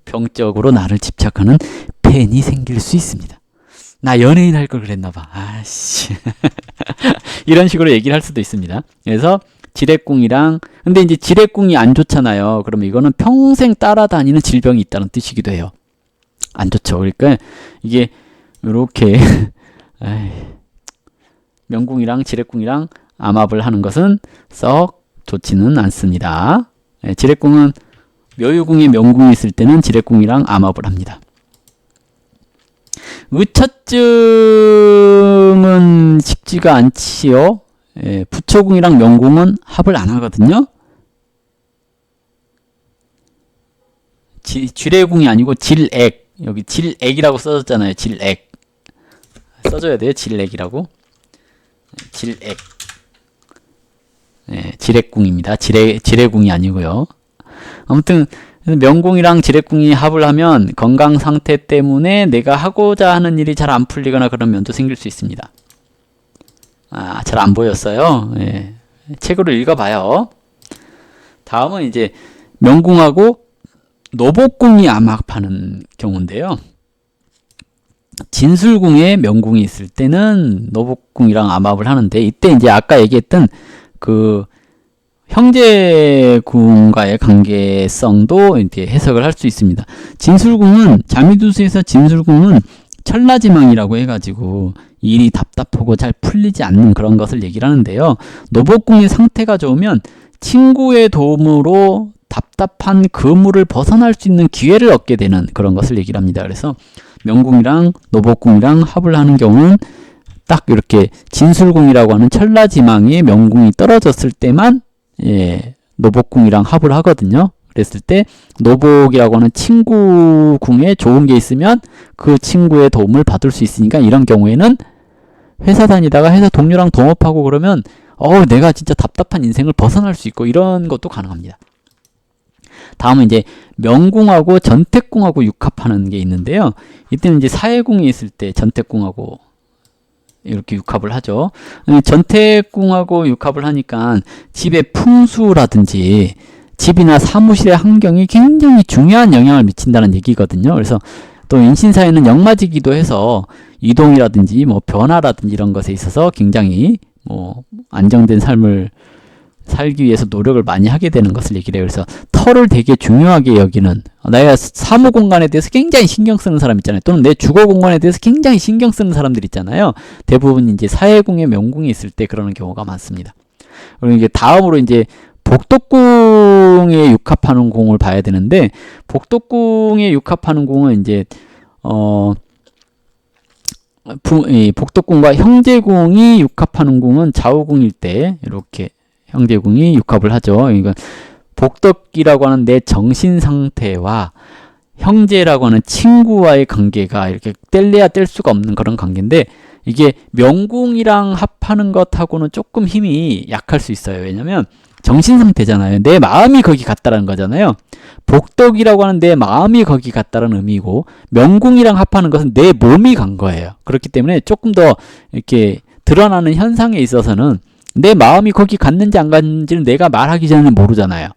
병적으로 나를 집착하는 팬이 생길 수 있습니다. 나 연예인 할 걸 그랬나봐. 아씨. 이런 식으로 얘기를 할 수도 있습니다. 그래서 지뢰궁이랑, 근데 이제 지뢰궁이 안 좋잖아요. 그러면 이거는 평생 따라다니는 질병이 있다는 뜻이기도 해요. 안 좋죠. 그러니까 이게 요렇게 명궁이랑 지뢰궁이랑 암합을 하는 것은 썩 좋지는 않습니다. 지뢰궁은 묘유궁에 명궁이 있을 때는 지뢰궁이랑 암합을 합니다. 의처증은 쉽지가 않지요. 부처궁이랑 명궁은 합을 안 하거든요. 쥐레궁이 아니고 질액. 여기 질액이라고 써졌잖아요. 질액. 써줘야 돼요. 질액이라고. 질액. 지뢰궁입니다. 지뢰궁이 아니고요. 아무튼 명궁이랑 지뢰궁이 합을 하면 건강 상태 때문에 내가 하고자 하는 일이 잘 안 풀리거나 그런 면도 생길 수 있습니다. 잘 안 보였어요. 책으로 읽어봐요. 다음은 이제 명궁하고 노복궁이 암합하는 경우인데요. 진술궁에 명궁이 있을 때는 노복궁이랑 암합을 하는데, 이때 이제 아까 얘기했던 그 형제궁과의 관계성도 이렇게 해석을 할 수 있습니다. 진술궁은, 자미두수에서 진술궁은 천라지망이라고 해가지고 일이 답답하고 잘 풀리지 않는 그런 것을 얘기를 하는데요. 노복궁의 상태가 좋으면 친구의 도움으로 답답한 그물을 벗어날 수 있는 기회를 얻게 되는 그런 것을 얘기를 합니다. 그래서 명궁이랑 노복궁이랑 합을 하는 경우는 딱 이렇게 진술궁이라고 하는 천라지망에 명궁이 떨어졌을 때만 노복궁이랑 합을 하거든요. 그랬을 때 노복이라고 하는 친구궁에 좋은 게 있으면 그 친구의 도움을 받을 수 있으니까, 이런 경우에는 회사 다니다가 회사 동료랑 동업하고 그러면 내가 진짜 답답한 인생을 벗어날 수 있고 이런 것도 가능합니다. 다음은 이제 명궁하고 전택궁하고 육합하는 게 있는데요. 이때는 이제 사해궁이 있을 때 전택궁하고 이렇게 육합을 하죠. 전택궁하고 육합을 하니까 집의 풍수라든지 집이나 사무실의 환경이 굉장히 중요한 영향을 미친다는 얘기거든요. 그래서 또 인신사에는 역마지기도 해서 이동이라든지 뭐 변화라든지 이런 것에 있어서 굉장히 뭐 안정된 삶을 살기 위해서 노력을 많이 하게 되는 것을 얘기를 해요. 그래서 터를 되게 중요하게 여기는, 내가 사무 공간에 대해서 굉장히 신경 쓰는 사람 있잖아요. 또는 내 주거 공간에 대해서 굉장히 신경 쓰는 사람들 있잖아요. 대부분 이제 사해궁에 명궁이 있을 때 그러는 경우가 많습니다. 그리고 이제 다음으로 이제 복덕궁에 육합하는 궁을 봐야 되는데, 복덕궁에 육합하는 궁은 이제 복덕궁과 형제궁이 육합하는 궁은 좌우궁일 때 이렇게 형제궁이 육합을 하죠. 그러니까 복덕이라고 하는 내 정신 상태와 형제라고 하는 친구와의 관계가 이렇게 뗄래야 뗄 수가 없는 그런 관계인데, 이게 명궁이랑 합하는 것하고는 조금 힘이 약할 수 있어요. 왜냐면 정신 상태잖아요. 내 마음이 거기 갔다라는 거잖아요. 복덕이라고 하는 내 마음이 거기 갔다라는 의미고, 명궁이랑 합하는 것은 내 몸이 간 거예요. 그렇기 때문에 조금 더 이렇게 드러나는 현상에 있어서는 내 마음이 거기 갔는지 안 갔는지는 내가 말하기 전에 모르잖아요.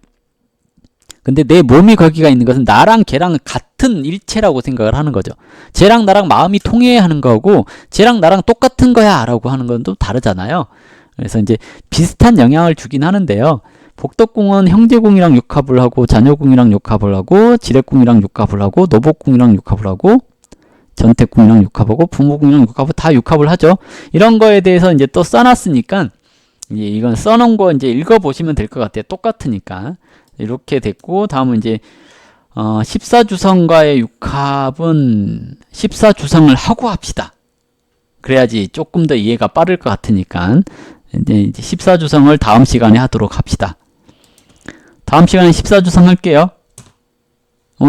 근데 내 몸이 거기가 있는 것은 나랑 걔랑 같은 일체라고 생각을 하는 거죠. 쟤랑 나랑 마음이 통해하는 거고 쟤랑 나랑 똑같은 거야 라고 하는 건 또 다르잖아요. 그래서 이제 비슷한 영향을 주긴 하는데요. 복덕궁은 형제궁이랑 육합을 하고 자녀궁이랑 육합을 하고 지뢰궁이랑 육합을 하고 노복궁이랑 육합을 하고 전택궁이랑 육합하고 부모궁이랑 육합하고 다 육합을 하죠. 이런 거에 대해서 이제 또 써놨으니까 이제 이건 써놓은 거 이제 읽어보시면 될 것 같아요. 똑같으니까. 이렇게 됐고, 다음은 이제, 14주성과의 육합은 14주성을 하고 합시다. 그래야지 조금 더 이해가 빠를 것 같으니까. 이제 14주성을 다음 시간에 하도록 합시다. 다음 시간에 14주성 할게요.